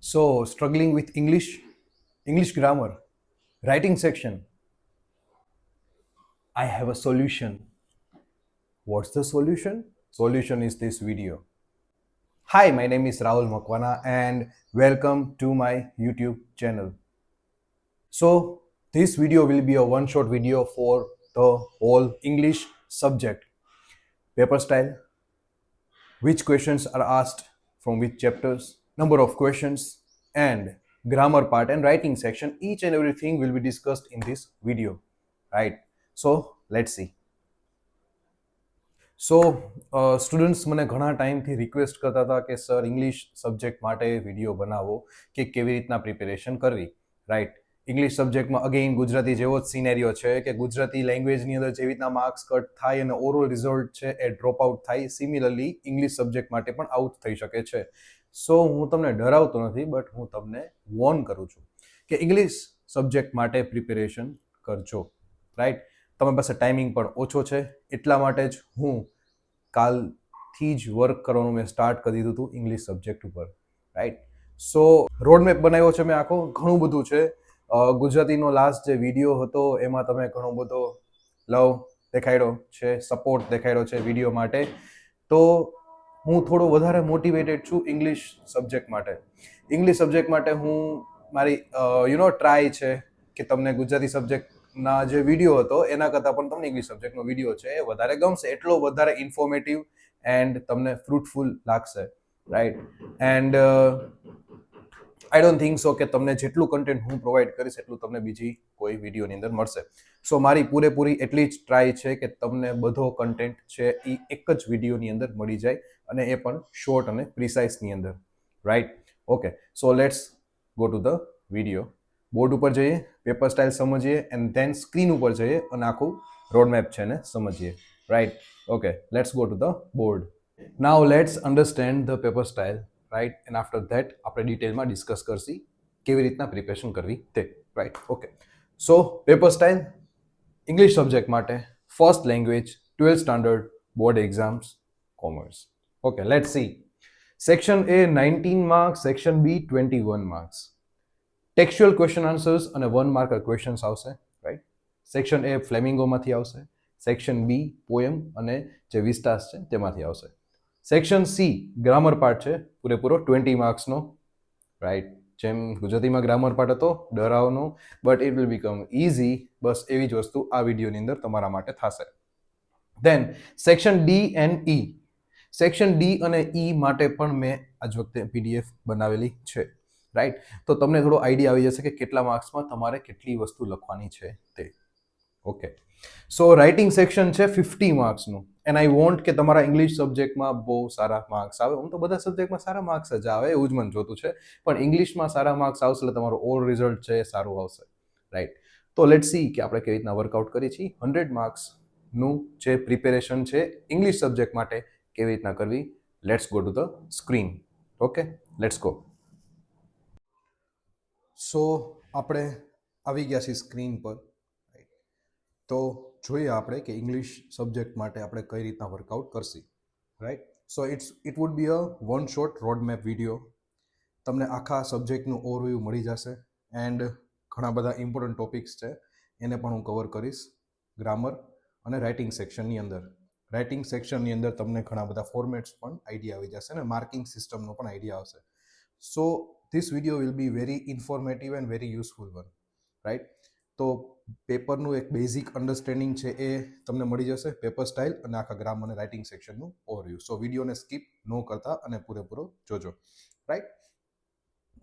So, struggling with English grammar, writing section. I have a solution. What's the solution? Solution is this video. Hi, my name is Rahul Makwana and welcome to my YouTube channel. So, this video will be a one-shot video for the whole English subject. Paper style, which questions are asked from which chapters, number of questions, and grammar part and writing section. Each and everything will be discussed in this video, right? So let's see. So students મને ઘણા ટાઈમથી request કરતા હતા કે sir English subject માટે video બનાવો કે કેવી રીતના પ્રિપેરેશન કરવી, રાઈટ? ઇંગ્લિશ સબ્જેક્ટમાં અગેઇન ગુજરાતી જેવો જ સિનેરિયો છે કે ગુજરાતી લેંગ્વેજની અંદર જેવી રીતના માર્ક્સ કટ થાય અને ઓવરઓલ રિઝલ્ટ છે એ ડ્રોપ આઉટ થાય, સિમિલરલી ઇંગ્લિશ સબ્જેક્ટ માટે પણ આઉટ થઈ શકે છે. સો હું તમને ડરાવતો નથી, બટ હું તમને વોર્ન કરું છું કે ઇંગ્લિશ સબ્જેક્ટ માટે પ્રિપેરેશન કરજો, રાઈટ? તમારી પાસે ટાઈમિંગ પણ ઓછો છે, એટલા માટે જ હું કાલથી જ વર્ક કરવાનું મેં સ્ટાર્ટ કરી દીધું હતું ઇંગ્લિશ સબ્જેક્ટ ઉપર, રાઈટ? સો રોડમેપ બનાવ્યો છે મેં આખો, ઘણું બધું છે. ગુજરાતીનો લાસ્ટ જે વિડીયો હતો એમાં તમે ઘણો બધો લવ દેખાડ્યો છે, સપોર્ટ દેખાડ્યો છે વિડીયો માટે. તો હું થોડો વધારે મોટિવેટેડ છું ઇંગ્લિશ સબ્જેક્ટ માટે. ઇંગ્લિશ સબ્જેક્ટ માટે હું મારી ટ્રાય છે કે તમને ગુજરાતી સબ્જેક્ટના જે વિડીયો હતો એના કરતાં પણ તમને ઇંગ્લિશ સબ્જેક્ટનો વિડીયો છે એ વધારે ગમશે, એટલો વધારે ઇન્ફોર્મેટિવ એન્ડ તમને ફ્રૂટફુલ લાગશે, right? And I don't think so કે તમને જેટલું કન્ટેન્ટ હું પ્રોવાઈડ કરીશ એટલું તમને બીજી કોઈ વિડીયોની અંદર મળશે. સો મારી પૂરેપૂરી એટલી જ ટ્રાય છે કે તમને બધો કન્ટેન્ટ છે એ એક જ વિડીયોની અંદર મળી જાય, અને એ પણ શોર્ટ અને પ્રિસાઇઝની અંદર, right? Okay, so let's go to the video. Board ઉપર જઈએ, પેપર સ્ટાઇલ સમજીએ, એન્ડ ધેન સ્ક્રીન ઉપર જઈએ અને આખું રોડમેપ છે ને સમજીએ, right? Okay, let's go to the board. Now let's understand the paper style, right? And after that આપણે ડિટેલમાં ડિસ્કસ કરશી કેવી રીતના પ્રિપેરેશન કરવી તે, રાઈટ? ઓકે, સો પેપર સ્ટાઇલ ઇંગ્લિશ સબ્જેક્ટ માટે first language 12th standard board exams commerce. Okay, let's see. Section A 19 marks, section B 21 marks. Textual question answers અને 1 marker questions આવશે, right? Section A ફ્લેમિંગોમાંથી આવશે, section બી poem અને જે વિસ્તાસ છે તેમાંથી આવશે. સેક્શન સી ગ્રામર પાર્ટ છે પૂરેપૂરો 20 માર્ક્સનો, રાઈટ? જેમ ગુજરાતીમાં ગ્રામર પાર્ટ હતો ડરાવનો, but it will become easy. બસ એવી જ વસ્તુ આ વિડીયોની અંદર તમારા માટે થશે. Then section D and E. Section D અને ઈ માટે પણ મેં આજ વખતે PDF બનાવેલી છે, રાઈટ? તો તમને થોડો આઈડિયા આવી જશે કે કેટલા માર્ક્સમાં તમારે કેટલી વસ્તુ લખવાની છે તે. ઓકે, સો રાઇટિંગ સેક્શન છે 50 માર્ક્સનું, એન્ડ આઈ વોન્ટ કે તમારા ઇંગ્લિશ સબ્જેક્ટમાં બહુ સારા માર્ક્સ આવે. હું તો બધા સબ્જેક્ટમાં સારા માર્ક્સ જ આવે એવું જ મને જોતું છે, પણ ઇંગ્લિશમાં સારા માર્ક્સ આવશે એટલે તમારું ઓવર રિઝલ્ટ છે એ સારું આવશે, રાઈટ? તો લેટ્સ સી કે આપણે કેવી રીતના વર્કઆઉટ કરીએ છીએ. 100 માર્ક્સનું જે પ્રિપેરેશન છે ઇંગ્લિશ સબ્જેક્ટ માટે કેવી રીતના કરવી. Let's go to the screen. Okay, let's go. So આપણે આવી ગયા છીએ સ્ક્રીન પર, તો જોઈએ આપણે કે ઇંગ્લિશ સબ્જેક્ટ માટે આપણે કઈ રીતના વર્કઆઉટ કરશી, right? So it would be a one shot road map video. તમને આખા સબ્જેક્ટનું ઓવરવ્યૂ મળી જશે, એન્ડ ઘણા બધા ઇમ્પોર્ટન્ટ ટોપિક્સ છે એને પણ હું કવર કરીશ ગ્રામર અને રાઇટિંગ સેક્શનની અંદર. રાઇટિંગ સેક્શનની અંદર તમને ઘણા બધા ફોર્મેટ્સ પણ આઈડિયા આવી જશે અને માર્કિંગ સિસ્ટમનો પણ આઈડિયા આવશે. So this video will be very informative and very useful one, right? તો પેપરનું એક બેઝિક અન્ડરસ્ટેન્ડિંગ છે એ તમને મળી જશે, પેપર સ્ટાઇલ અને આખા ગ્રામર અને રાઇટિંગ સેક્શનનું ઓવરવ્યૂ. સો વિડીયોને સ્કીપ ન કરતા અને પૂરેપૂરો જોજો, right?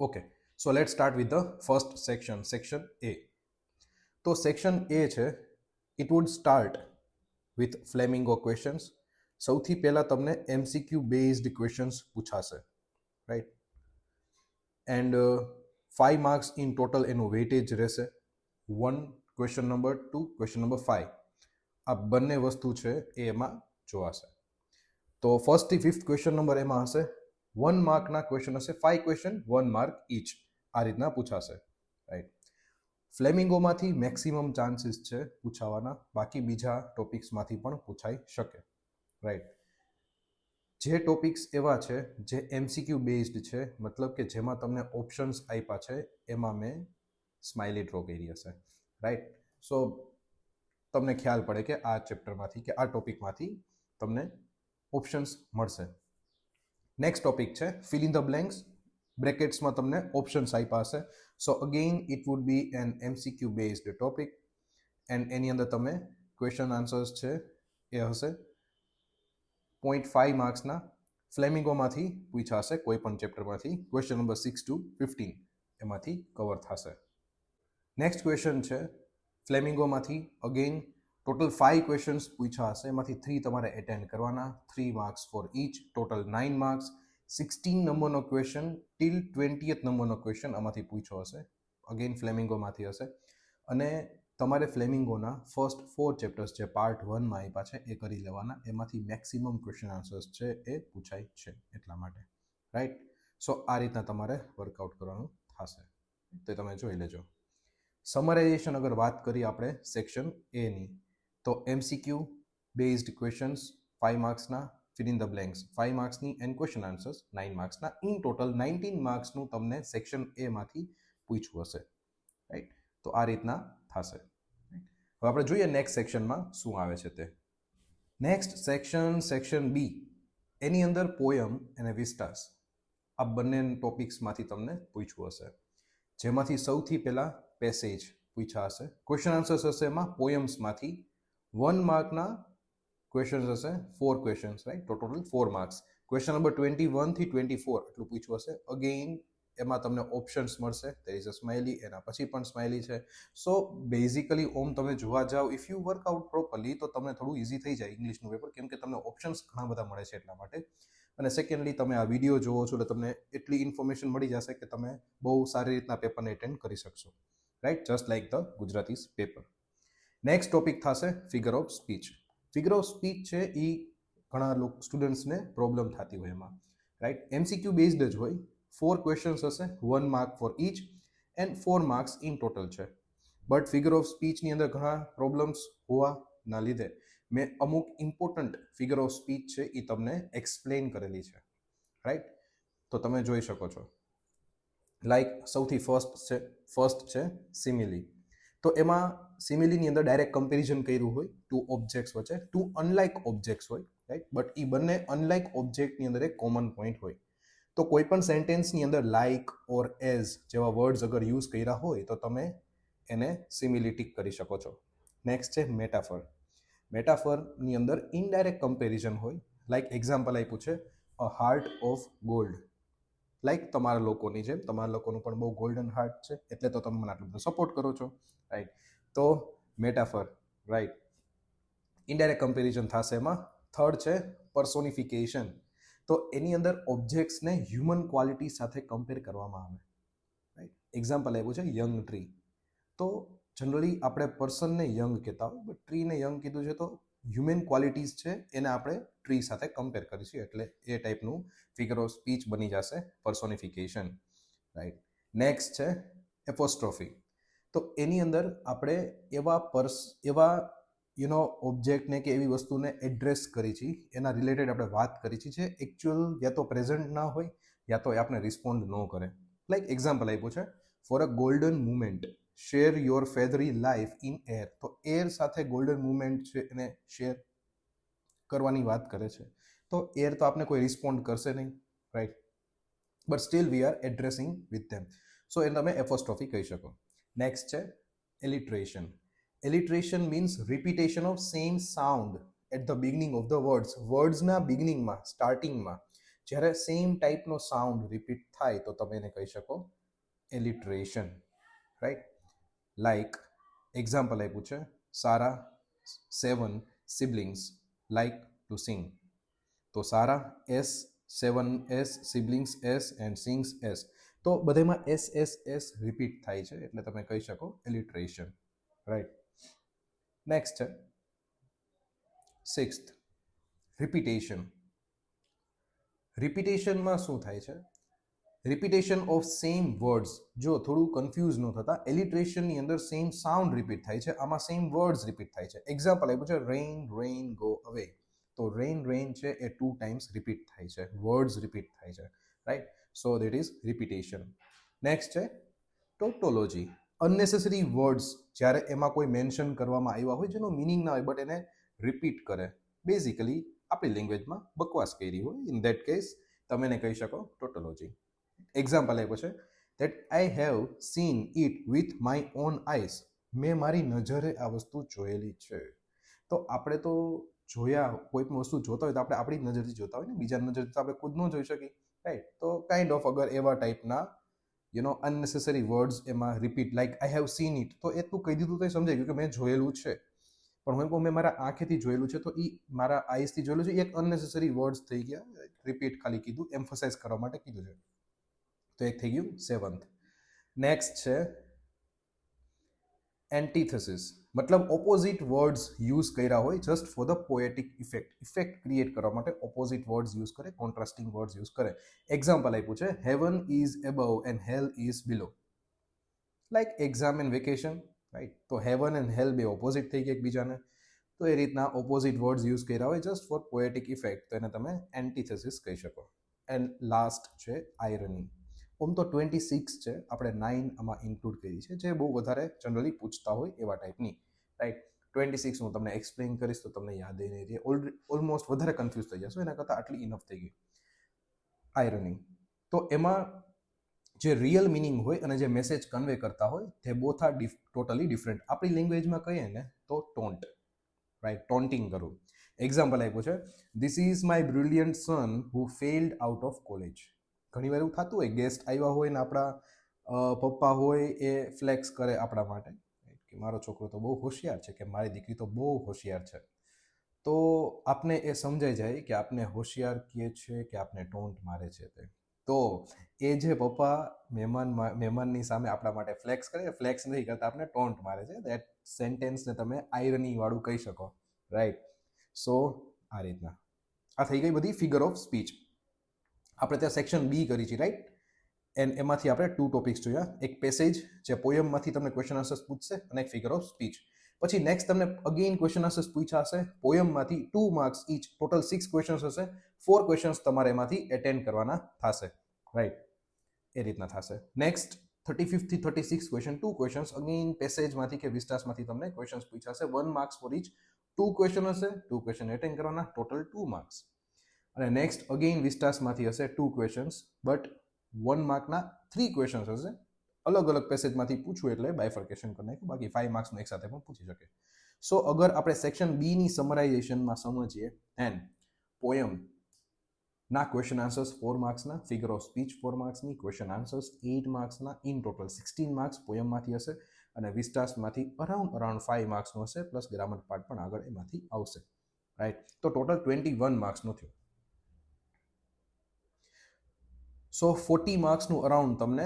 Okay, so let start with the first section, section A. તો સેક્શન એ છે, it would start with flamingo questions. સૌથી પહેલાં તમને MCQ બેઝડ ક્વેશ્ચન્સ પૂછાશે, right? And 5 marks in total એનું વેઇટેજ રહેશે. 1 ક્વેશ્ચન નંબર 2 ક્વેશ્ચન નંબર 5 આ બંને વસ્તુ છે એ એમાં જોવાશે. તો ફર્સ્ટથી 5th ક્વેશ્ચન નંબર એમાં હશે 1 માર્કના ક્વેશ્ચન હશે, 5 ક્વેશ્ચન 1 માર્ક ઈચ, આ રીતના પૂછાશે, રાઈટ? ફ્લેમિંગોમાંથી મેક્સિમમ ચાન્સીસ છે પૂછાવાના, બાકી બીજા ટોપિક્સમાંથી પણ પૂછાઈ શકે, રાઈટ? જે ટોપિક્સ એવા છે જે MCQ બેઝડ છે, મતલબ કે જેમાં તમને ઓપ્શન્સ આપ્યા છે, એમાં મેં સ્માઇલી ડ્રો કરી હશે, રાઈટ. સો તમને ખ્યાલ પડે કે આ ચેપ્ટરમાંથી કે આ ટોપિકમાંથી તમને ઓપ્શન્સ મળશે. નેક્સ્ટ ટોપિક છે ફિલ ઇન ધ બ્લેન્ક્સ. બ્રેકેટ્સમાં તમને ઓપ્શન્સ આપ્યા હશે. So again it would be an MCQ based topic and એની અંદર તમે ક્વેશ્ચન આન્સર્સ છે એ હશે 0.5 માર્ક્સના. ફ્લેમિંગોમાંથી પૂછ્યા હશે કોઈ પણ ચેપ્ટરમાંથી. ક્વેશ્ચન નંબર 6 to 15 એમાંથી કવર થશે. નેક્સ્ટ ક્વેશ્ચન છે ફ્લેમિંગોમાંથી. અગેઇન ટોટલ 5 ક્વેશ્ચન્સ પૂછ્યા હશે, એમાંથી 3 તમારે એટેન્ડ કરવાના. 3 marks for each, total 9 marks. 16 નંબરનો ક્વેશ્ચન ટીલ 20th નંબરનો ક્વેશ્ચન આમાંથી પૂછ્યો હશે. અગેઇન ફ્લેમિંગોમાંથી હશે. અને તમારે ફ્લેમિંગોના ફર્સ્ટ 4 ચેપ્ટર્સ જે પાર્ટ 1માં આપ્યા છે એ કરી લેવાના. એમાંથી મેક્સિમમ ક્વેશ્ચન આન્સર્સ છે એ પૂછાય છે એટલા માટે, રાઈટ. સો આ રીતના તમારે વર્કઆઉટ કરવાનું થશે, તો તમે જોઈ લેજો. સમરાઇઝેશન અગર વાત કરીએ આપણે સેક્શન એની, તો MCQ બેઝડ ક્વેશ્ચન્સ 5 માર્ક્સના, ફિલ ઇન ધ બ્લેન્ક્સ 5 માર્ક્સની એન્ડ ક્વેશ્ચન આન્સર્સ 9 માર્ક્સના. ઇન ટોટલ 19 માર્ક્સનું તમને સેક્શન એમાંથી પૂછવું હશે, રાઈટ. તો આ રીતના થશે. હવે આપણે જોઈએ નેક્સ્ટ સેક્શનમાં શું આવે છે તે. નેક્સ્ટ સેક્શન બી, એની અંદર પોયમ અને વિસ્ટાસ આ બંને ટોપિક્સમાંથી તમને પૂછવું હશે. જેમાંથી સૌથી પહેલા પેસેજ પૂછ્યા હશે. ક્વેશ્ચન આન્સર્સ હશે એમાં પોયમ્સમાંથી 1 માર્કના ક્વેશ્ચન્સ હશે, 4 ક્વેશ્ચન્સ, રાઈટ. તો ટોટલ 4 માર્ક્સ. ક્વેશ્ચન નંબર 21 થી 24 એટલું પૂછ્યું હશે. અગેઇન એમાં તમને ઓપ્શન્સ મળશે. દેર ઇઝ અ સ્માઇલી, એના પછી પણ સ્માઇલી છે. સો બેઝિકલી ઓમ તમે જોવા જાઓ, ઇફ યુ વર્કઆઉટ પ્રોપરલી તો તમને થોડું ઇઝી થઈ જાય ઇંગ્લિશનું પેપર, કેમ કે તમને ઓપ્શન્સ ઘણા બધા મળે છે એટલા માટે. અને સેકન્ડલી તમે આ વિડીયો જોવો છો એટલે તમને એટલી ઇન્ફોર્મેશન મળી જશે કે તમે બહુ સારી રીતના પેપરને એટેન્ડ કરી શકશો, right. Just like the Gujarati's paper. Next topic થશે figure of speech. Figure of speech છે એ ઘણા લોકો સ્ટુડન્ટ્સને પ્રોબ્લેમ થતી હોય એમાં, રાઈટ. MCQ બેઝડ જ હોય. 4 ક્વેશ્ચન્સ હશે, 1 mark for each and 4 marks in total છે. બટ ફિગર ઓફ સ્પીચની અંદર ઘણા પ્રોબ્લેમ્સ હોવાના લીધે મેં અમુક ઇમ્પોર્ટન્ટ ફિગર ઓફ સ્પીચ છે એ તમને એક્સપ્લેન કરેલી છે, રાઈટ. તો તમે જોઈ શકો છો. લાઈક સૌથી ફર્સ્ટ છે સિમિલી. તો એમાં સિમિલીની અંદર ડાયરેક્ટ કમ્પેરિઝન કર્યું હોય 2 ઓબ્જેક્ટ્સ વચ્ચે. 2 અનલાઇક ઓબ્જેક્ટ્સ હોય, રાઈટ. બટ એ બંને અનલાઇક ઓબ્જેક્ટની અંદર એક કોમન પોઈન્ટ હોય. તો કોઈ પણ સેન્ટેન્સની અંદર લાઇક ઓર એઝ જેવા વર્ડ્સ અગર યુઝ કર્યા હોય તો તમે એને સિમિલિટિક કરી શકો છો. નેક્સ્ટ છે મેટાફર. મેટાફરની અંદર ઇનડાયરેક્ટ કમ્પેરિઝન હોય. લાઈક એક્ઝામ્પલ આપ્યું છે અ હાર્ટ ઓફ ગોલ્ડ. લાઈક તમારા લોકોની જેમ, તમારા લોકોનું પણ બહુ ગોલ્ડન હાર્ટ છે એટલે તો તમે મને આટલું બધું સપોર્ટ કરો છો, રાઈટ. તો મેટાફર, રાઈટ. ઇનડાયરેક્ટ કમ્પેરિઝન થશે એમાં. થર્ડ છે પર્સોનિફિકેશન. તો એની અંદર ઓબ્જેક્ટ્સને હ્યુમન ક્વોલિટી સાથે કમ્પેર કરવામાં આવે, રાઈટ. એક્ઝામ્પલ આપ્યું છે યંગ ટ્રી. તો જનરલી આપણે પર્સનને યંગ કહેતા હોય, બટ ટ્રીને યંગ કીધું છે તો હ્યુમન ક્વોલિટીઝ છે એને આપણે ટ્રી સાથે કમ્પેર કરીશું, એટલે એ ટાઈપનું ફિગર ઓફ સ્પીચ બની જશે પર્સોનિફિકેશન, રાઈટ. નેક્સ્ટ છે એપોસ્ટ્રોફી. તો એની અંદર આપણે એવા ઓબ્જેક્ટને કે એવી વસ્તુને એડ્રેસ કરી છે, એના રિલેટેડ આપણે વાત કરી છે જે એકચ્યુઅલ યા તો પ્રેઝન્ટ ના હોય યા તો એ આપણે રિસ્પોન્ડ ન કરે. લાઈક એક્ઝામ્પલ આપ્યું છે for a golden moment share your feathery life in air. તો એર સાથે ગોલ્ડન મુમેન્ટ છે એને શેર કરવાની વાત કરે છે. તો એર તો આપણે કોઈ રિસ્પોન્ડ કરશે નહીં, right. But still we are addressing with them. So એને તમે એપોસ્ટ્રોફી કહી શકો. નેક્સ્ટ છે alliteration. Alliteration means repetition of same sound at the beginning of the words. વર્ડ્સના બિગિનિંગમાં, સ્ટાર્ટિંગમાં જ્યારે સેમ ટાઈપનો સાઉન્ડ રિપીટ થાય તો તમે એને કહી શકો એલિટ્રેશન, રાઈટ. લાઈક એક્ઝામ્પલ આપ્યું છે સારા 7 siblings like to sing. તો સારા S, 7 S, siblings S and sings S. તો બધામાં S રિપીટ થાય છે એટલે તમે કહી શકો એલિટ્રેશન, રાઈટ. નેક્સ્ટ છે સિક્સ્થ રિપીટેશન. રિપીટેશનમાં શું થાય છે? Repetition of same words. જો થોડું કન્ફ્યુઝ ન થતા, એલિટ્રેશનની અંદર સેમ સાઉન્ડ રિપીટ થાય છે, આમાં સેમ વર્ડ્સ રિપીટ થાય છે. એક્ઝામ્પલ આપ્યું છે રેઇન, રેઇન, ગો અવે. તો તો રેન છે એ 2 ટાઈમ્સ રિપીટ થાય છે, વર્ડ્સ રિપીટ થાય છે, right? So that is repetition. Next છે ટોટોલોજી. અનનેસેસરી વર્ડ્સ જ્યારે એમાં કોઈ મેન્શન કરવામાં આવ્યા હોય જેનો મિનિંગ ના હોય બટ એને રિપીટ કરે, બેઝિકલી આપણી લેંગ્વેજમાં બકવાસ કરી હોય, ઇન ધેટ કેસ તમે એને કહી શકો ટોટોલોજી. એક્ઝામ્પલ આપ્યો છે that I have seen it with my own eyes. મેં મારી નજરે આ વસ્તુ જોયેલી છે. તો આપણે તો જોયા, કોઈ પણ વસ્તુ જોતા હોય તો આપણે આપણી નજરથી જોતા હોય ને, બીજાની નજરથી તો આપણે ખુદ ન જોઈ શકીએ, રાઈટ? તો કાઇન્ડ ઓફ અગર એવા ટાઈપના અનનેસેસરી વર્ડ્સ એમાં repeat, like I have seen it, તો એ તું કહી દીધું તો સમજાય ગયું કે મેં જોયેલું છે. પણ હું કહું મેં મારા આંખેથી જોયેલું છે, તો એ મારા આઈસથી જોયેલું છે, એક અનનેસેસરી વર્ડ્સ થઈ ગયા, રિપીટ ખાલી કીધું, એમ્ફસાઇઝ કરવા માટે કીધું છે. તો એક થઈ ગયું 7th. નેક્સ્ટ છે એન્ટીથેસિસ, મતલબ ઓપોઝિટ વર્ડ્સ યુઝ કર્યા હોય just for the poetic effect create કરવા માટે ઓપોઝિટ વર્ડ્સ યુઝ કરે, કોન્ટ્રાસ્ટિંગ વર્ડ્સ યુઝ કરે. એક્ઝામ્પલ આપ્યું છે heaven is above and hell is below, like exam and vacation, right? તો હેવન એન્ડ હેલ બે ઓપોઝિટ થઈ ગયા એકબીજાને, તો એ રીતના ઓપોઝિટ વર્ડ્સ યુઝ કર્યા હોય જસ્ટ ફોર પોએટિક ઇફેક્ટ, તો એને તમે એન્ટીથેસિસ કહી શકો. એન્ડ લાસ્ટ છે આયરની. ઓમ તો 26 છે, આપણે 9 આમાં ઇન્ક્લુડ કરી છે, જે બહુ વધારે જનરલી પૂછતા હોય એવા ટાઈપની, રાઈટ? 26 હું તમને એક્સપ્લેન કરીશ તો તમને યાદ નહીં રહે, ઓલમોસ્ટ વધારે કન્ફ્યુઝ થઈ જશો, એના કરતાં આટલી ઇનફ થઈ ગઈ. આયરની, તો એમાં જે રિયલ મિનિંગ હોય અને જે મેસેજ કન્વે કરતા હોય તે બોથ આર ટોટલી ડિફરન્ટ. આપણી લેંગ્વેજમાં કહીએ ને તો ટોન્ટ, રાઈટ? ટોન્ટિંગ કરવું. એક્ઝામ્પલ આપ્યું છે this is my brilliant son who failed out of college. ઘણી વાર એવું થતું હોય, ગેસ્ટ આવ્યા હોય ને આપણા પપ્પા હોય એ ફ્લેક્સ કરે આપણા માટે કે મારો છોકરો તો બહુ હોશિયાર છે, કે મારી દીકરી તો બહુ હોશિયાર છે. તો આપને એ સમજાઈ જાય કે આપને હોશિયાર કહે છે કે આપને ટોન્ટ મારે છે. તો એ જે પપ્પા મહેમાનની સામે આપણા માટે ફ્લેક્સ કરે, ફ્લેક્સ નથી કરતા, આપને ટોન્ટ મારે છે. દેટ સેન્ટેન્સને તમે આયરની વાળું કહી શકો, રાઈટ? સો આ રીતના આ થઈ ગઈ બધી ફિગર ઓફ સ્પીચ. આપણે ત્યાં સેક્શન બી કરી છે, રાઈટ? એમાંથી આપણે 2 ટોપિક્સ જોયા, એક પેસેજ જે પોયમમાંથી તમને ક્વેશ્ચન આન્સર્સ પૂછશે અને એક ફિગર ઓફ સ્પીચ. પછી નેક્સ્ટ તમને અગેન ક્વેશ્ચન આન્સર્સ પૂછ્યા હશે પોયમમાંથી, 2 માર્ક્સ ઈચ, ટોટલ 6 ક્વેશ્ચન્સ હશે, 4 ક્વેશ્ચન્સ તમારે એમાંથી એટેન્ડ કરવાના થશે, રાઈટ? એ રીતના થશે. નેક્સ્ટ 35 થી 36 ક્વેશ્ચન, 2 ક્વેશ્ચન્સ અગેન પેસેજમાંથી કે વિસ્ટાસમાંથી તમને ક્વેશ્ચન્સ પૂછ્યા હશે, 1 માર્ક્સ ફોર ઈચ, 2 ક્વેશ્ચન હશે, 2 ક્વેશ્ચન એટેન્ડ કરવાના, ટોટલ 2 માર્ક્સ. અને નેક્સ્ટ અગેઇન વિસ્ટાસમાંથી હશે 2 ક્વેશ્ચન્સ, બટ 1 માર્કના 3 ક્વેશ્ચન્સ હશે. અલગ અલગ પેસેજમાંથી પૂછવું એટલે બાયફર્કેશન કરી નાખ્યું, બાકી 5 માર્ક્સનું એક સાથે પણ પૂછી શકે. સો અગર આપણે સેક્શન બી ની સમરાઇઝેશનમાં સમજીએ, એન્ડ પોયમ ના ક્વેશ્ચન આન્સર્સ 4 માર્ક્સના, ફિગર ઓફ સ્પીચ 4 માર્ક્સની, ક્વેશ્ચન આન્સર્સ 8 માર્ક્સના, ઇન ટોટલ 16 માર્ક્સ પોયમમાંથી હશે, અને વિસ્ટાસમાંથી અરાઉન્ડ 5 માર્ક્સનું હશે, પ્લસ ગ્રામર પાર્ટ પણ આગળ એમાંથી આવશે, રાઈટ? તો ટોટલ 21 માર્ક્સનું થયું. સો 40 માર્ક્સનું અરાઉન્ડ તમને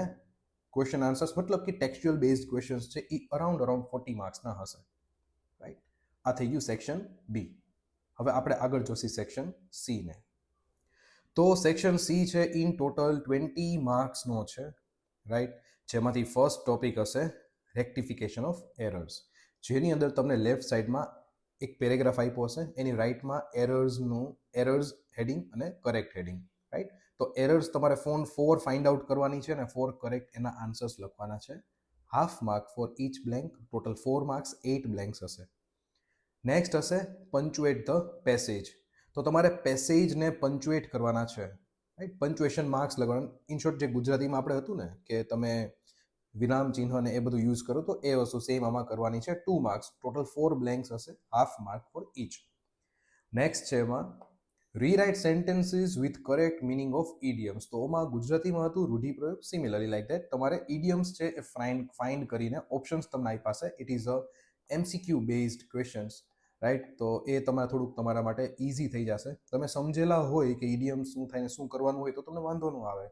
ક્વેશ્ચન આન્સર્સ, મતલબ કે ટેક્સ્ચ્યુઅલ બેઝડ ક્વેશ્ચન્સ છે એ અરાઉન્ડ 40 માર્ક્સના હશે, રાઈટ? આ થઈ ગયું સેક્શન બી. હવે આપણે આગળ જોશી સેક્શન સી ને. તો સેક્શન સી છે ઇન ટોટલ 20 માર્ક્સનો છે, રાઈટ? જેમાંથી ફર્સ્ટ ટોપિક હશે રેક્ટિફિકેશન ઓફ એરર્સ, જેની અંદર તમને લેફ્ટ સાઈડમાં એક પેરેગ્રાફ આપ્યો હશે, એની રાઈટમાં એરર્સ હેડિંગ અને કરેક્ટ હેડિંગ, રાઈટ? તો એરર્સ તમારે ફોન 4 ફાઇન્ડ આઉટ કરવાની છે અને 4 કરેક્ટ એના આન્સર્સ લખવાના છે. Half mark for each blank, total 4 marks, 8 blanks હશે. નેક્સ્ટ હશે પંચ્યુએટ ધ પેસેજ. તો તમારે પેસેજને પંચ્યુએટ કરવાના છે, રાઈટ? પંચ્યુએશન માર્ક્સ લગાવવાના. ઇન શોર્ટ જે ગુજરાતીમાં આપણે હતું ને કે તમે વિરામ ચિહ્ન ને એ બધું યુઝ કરો, તો એ વસ્તુ સેમ આમાં કરવાની છે. 2 માર્ક્સ, ટોટલ 4 બ્લેન્ક્સ હશે, half mark for each. Next છે એમાં rewrite sentences with correct meaning of idioms. તો આમાં ગુજરાતીમાં હતું રૂઢિપ્રયોગ, સિમિલરલી લાઈક ધેટ તમારે ઇડિયમ્સ છે એ ફાઇન્ડ કરીને ઓપ્શન્સ તમને આપ્યા છે. It is a MCQ based questions, right? તો એ તમારે થોડુંક તમારા માટે ઇઝી થઈ જશે. તમે સમજેલા હોય કે ઇડિયમ્સ શું થાય ને શું કરવાનું હોય તો તમને વાંધો ન આવે,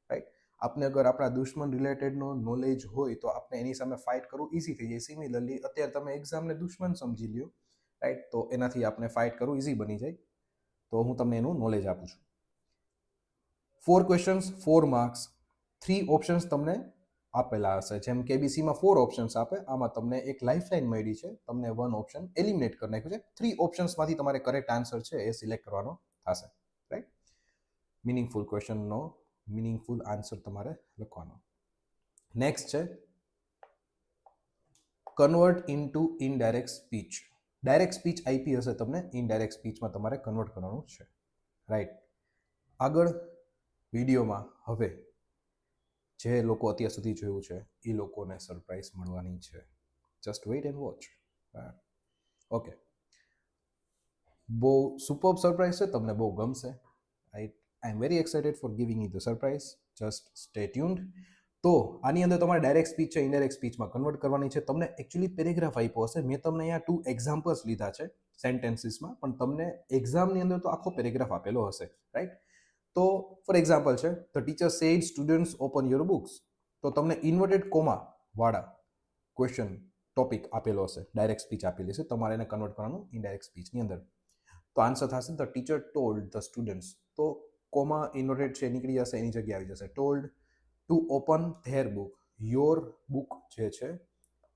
રાઈટ? આપને અગર આપણા દુશ્મન રિલેટેડનો નોલેજ હોય તો આપણે એની સામે ફાઇટ કરવું ઇઝી થઈ જાય. સિમિલરલી અત્યારે તમે એક્ઝામને દુશ્મન સમજી લ્યો, રાઈટ? તો એનાથી આપણે ફાઇટ કરવું ઇઝી બની જાય. તો હું તમને એનું નોલેજ આપું છું. 4 ક્વેશ્ચન્સ, 4 માર્ક્સ, 3 ઓપ્શન્સ તમને આપેલા હશે. જેમ કેબીસીમાં 4 ઓપ્શન્સ આપે, આમાં તમને એક લાઇફલાઇન મળી છે, તમને 1 ઓપ્શન એલિમિનેટ કરી નાખ્યું છે. 3 ઓપ્શન્સમાંથી તમારે કરેક્ટ આન્સર છે એ સિલેક્ટ કરવાનો થશે, રાઈટ. મિનિંગફુલ ક્વેશ્ચનનો મિનિંગફુલ આન્સર તમારે લખવાનો. નેક્સ્ટ છે convert into indirect speech. Direct speech આપી હશે તમને, ઇનડાયરેક્ટ સ્પીચમાં તમારે કન્વર્ટ કરવાનું છે, રાઈટ. આગળ વિડીયોમાં હવે જે લોકો અત્યાર સુધી જોયું છે એ લોકોને સરપ્રાઈઝ મળવાની છે. Just weight and watch. Okay, બહુ સુપર્બ સરપ્રાઈઝ છે, તમને બહુ ગમશે, right. I am very excited for giving you the surprise. Just stay tuned. તો આની અંદર તમારે ડાયરેક્ટ સ્પીચ છે ઇનડાયરેક્ટ સ્પીચમાં કન્વર્ટ કરવાની છે. તમને એકચ્યુઅલી પેરેગ્રાફ આપ્યો હશે, મેં તમને અહીંયા 2 એક્ઝામ્પલ્સ લીધા છે સેન્ટેન્સીસમાં, પણ તમને એક્ઝામની અંદર તો આખો પેરેગ્રાફ આપેલો હશે, રાઈટ. તો ફોર એક્ઝામ્પલ છે the teacher said students open your books. તો તમને ઇન્વર્ટેડ કોમા વાળા ક્વેશ્ચન ટોપિક આપેલો હશે, ડાયરેક્ટ સ્પીચ આપેલી છે, તમારે એને કન્વર્ટ કરવાનું ઇનડાયરેક્ટ સ્પીચની અંદર. તો આન્સર થશે the teacher told the students. તો કોમા ઇન્વર્ટેડ છે નીકળી જશે, એની જગ્યાએ આવી જશે told to open there book. Your book જે છે,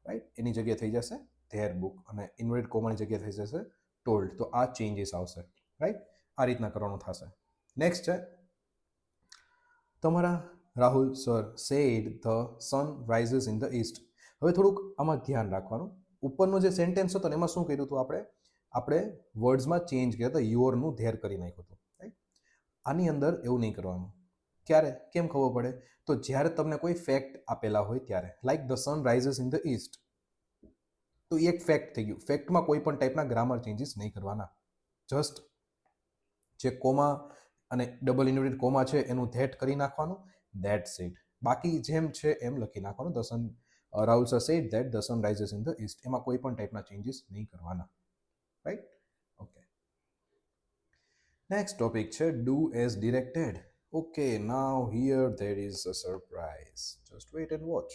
રાઈટ, એની જગ્યાએ થઈ જશે ધેર બુક, અને ઇન્વર્ટેડ કોમાની જગ્યાએ થઈ જશે ટોલ્ડ. તો આ ચેન્જીસ આવશે, રાઈટ. આ રીતના કરવાનું થશે. નેક્સ્ટ છે તમારા Rahul sir said the sun rises in the east. હવે થોડુંક આમાં ધ્યાન રાખવાનું. ઉપરનો જે સેન્ટેન્સ હતો ને એમાં શું કર્યું હતું આપણે વર્ડ્સમાં ચેન્જ કર્યા હતા, યોરનું ધેર કરી નાખ્યું હતું, રાઈટ. આની અંદર એવું નહીં કરવાનું. ક્યારે, કેમ ખબર પડે? તો જ્યારે તમને કોઈ ફેક્ટ આપેલા હોય ત્યારે, like the sun rises in the East, તો એ એક ફેક્ટ થઈ ગયું. ફેક્ટમાં કોઈ પણ ટાઈપના ગ્રામર ચેન્જીસ નહીં કરવાના. જસ્ટ જે કોમા અને ડબલ ઇન્વર્ટેડ કોમા છે એનું ધેટ કરી નાખવાનું, ધેટ્સ ઇટ. બાકી જેમ છે એમ લખી નાખવાનું. The sun Rahul sir said that the sun rises in the East. એમાં કોઈ પણ ટાઈપના ચેન્જીસ નહીં કરવાના, રાઈટ. ઓકે, નેક્સ્ટ ટોપિક છે do as directed. Okay, now here there is a surprise. Just weight and watch.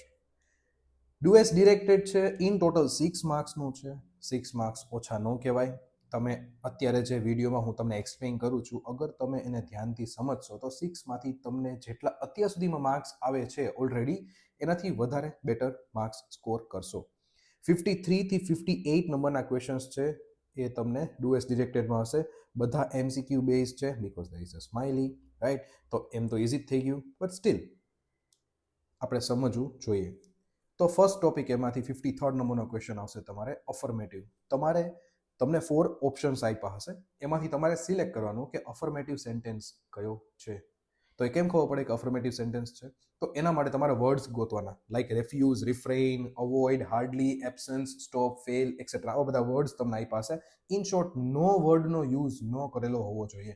Do as directed છે, in total 6 માર્ક્સનું છે. 6 માર્ક્સ ઓછા ન કહેવાય. તમે અત્યારે જે વિડીયોમાં હું તમને એક્સપ્લેન કરું છું, અગર તમે એને ધ્યાનથી સમજશો તો 6માંથી તમને જેટલા અત્યાર સુધીમાં માર્ક્સ આવે છે ઓલરેડી, એનાથી વધારે બેટર માર્ક્સ સ્કોર કરશો. 53 થી 58 નંબરના ક્વેશ્ચન્સ છે એ તમને ડુ એઝ ડિરેક્ટેડમાં હશે. બધા MCQ બેઝ છે, because there is a smiley, right. તો એમ તો ઇઝી જ થઈ ગયું, બટ સ્ટીલ આપણે સમજવું જોઈએ. તો ફર્સ્ટ ટોપિક એમાંથી 53rd નંબરનો ક્વેશ્ચન આવશે તમારે અફર્મેટિવ. તમને 4 ઓપ્શન્સ આપ્યા હશે, એમાંથી તમારે સિલેક્ટ કરવાનું કે અફર્મેટિવ સેન્ટેન્સ કયો છે. તો એ કેમ ખબર પડે કે અફર્મેટિવ સેન્ટેન્સ છે? તો એના માટે તમારે વર્ડ્સ ગોતવાના, like refuse, refrain, avoid, hardly, absence, stop, fail, etcetera. આવા બધા વર્ડ્સ તમને આપ્યા હશે. ઇન શોર્ટ, નો વર્ડનો યુઝ ન કરેલો હોવો જોઈએ.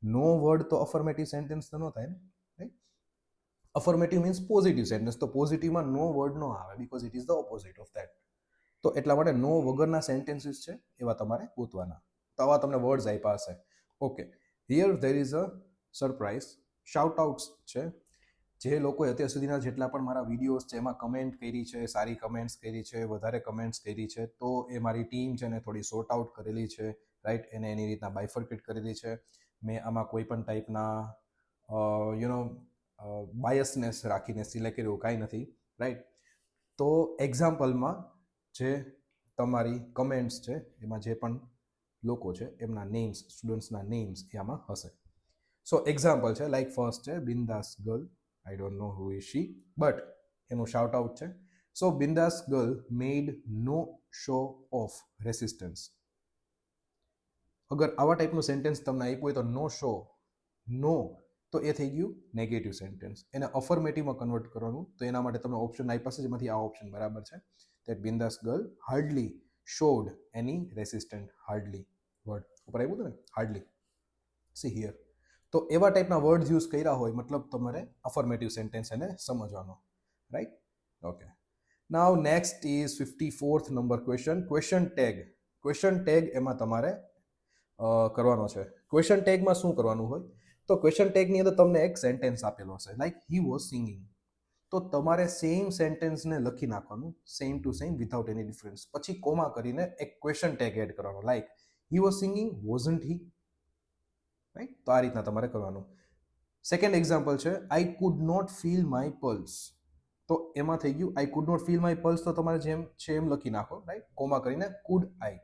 નો વર્ડ તો અફર્મેટિવ સેન્ટેન્સ તો ન થાય ને, right. Affirmative means positive sentence. તો પોઝિટિવમાં નો વર્ડ ન આવે, because it is the opposite of that. તો એટલા માટે નો વગરના સેન્ટેન્સીસ છે એવા તમારે ગોતવાના. તો આવા તમને વર્ડ્સ આપ્યા હશે. Okay, here there is a surprise. Shout outs છે. જે લોકોએ અત્યાર સુધીના જેટલા પણ મારા વિડીયોઝ છે એમાં કમેન્ટ કરી છે, સારી કમેન્ટ્સ કરી છે, વધારે કમેન્ટ્સ કરી છે, તો એ મારી ટીમ છે ને થોડી સોર્ટ આઉટ કરેલી છે, રાઈટ. એને એની રીતના બાયફર્કેટ કરેલી છે. મેં આમાં કોઈ પણ ટાઈપના બાયસનેસ રાખીને સિલેક્ટ કર્યું કાંઈ નથી, રાઈટ. તો એક્ઝામ્પલમાં જે તમારી કમેન્ટ્સ છે એમાં જે પણ લોકો છે એમના નેમ્સ, સ્ટુડન્ટ્સના નેમ્સ એ આમાં હશે. સો એક્ઝામ્પલ છે, લાઈક ફર્સ્ટ છે bindaas girl. I don't know who is she, but એનું શાઉટ આઉટ છે. So bindaas girl made no show of resistance. અગર આવા ટાઈપનું સેન્ટેન્સ તમને આપ્યું હોય તો નો શો, નો, તો એ થઈ ગયું નેગેટિવ સેન્ટેન્સ. એને અફર્મેટિવમાં કન્વર્ટ કરવાનું, તો એના માટે તમને ઓપ્શન આપ્યા છે જેમાંથી આ ઓપ્શન બરાબર છે. that Bindas girl hardly showed any resistance. hardly word ઉપર આવ્યું હતું ને, hardly. see here. તો એવા ટાઈપના વર્ડ્સ યુઝ કર્યા હોય મતલબ તમારે અફર્મેટિવ સેન્ટેન્સ એને સમજવાનો, right. Okay, now next is 54th number question. Question tag એમાં તમારે કરવાનો છે. ક્વેશ્ચન ટેગમાં શું કરવાનું હોય? તો ક્વેશ્ચન ટેગની અંદર તમને એક સેન્ટેન્સ આપેલો હશે, લાઈક હી વોઝ સિંગિંગ. તો તમારે સેમ સેન્ટેન્સને લખી નાખવાનું, same to same, without any difference. પછી કોમા કરીને એક ક્વેશ્ચન ટેગ એડ કરવાનો, like he was singing, wasn't he, right. તો આ રીતના તમારે કરવાનું. સેકન્ડ એક્ઝામ્પલ છે I could not feel my pulse. તો એમાં થઈ ગયું I could not feel my pulse, તો તમારે જેમ છે એમ લખી નાખો, રાઈટ, કોમા કરીને કુડ આઈ.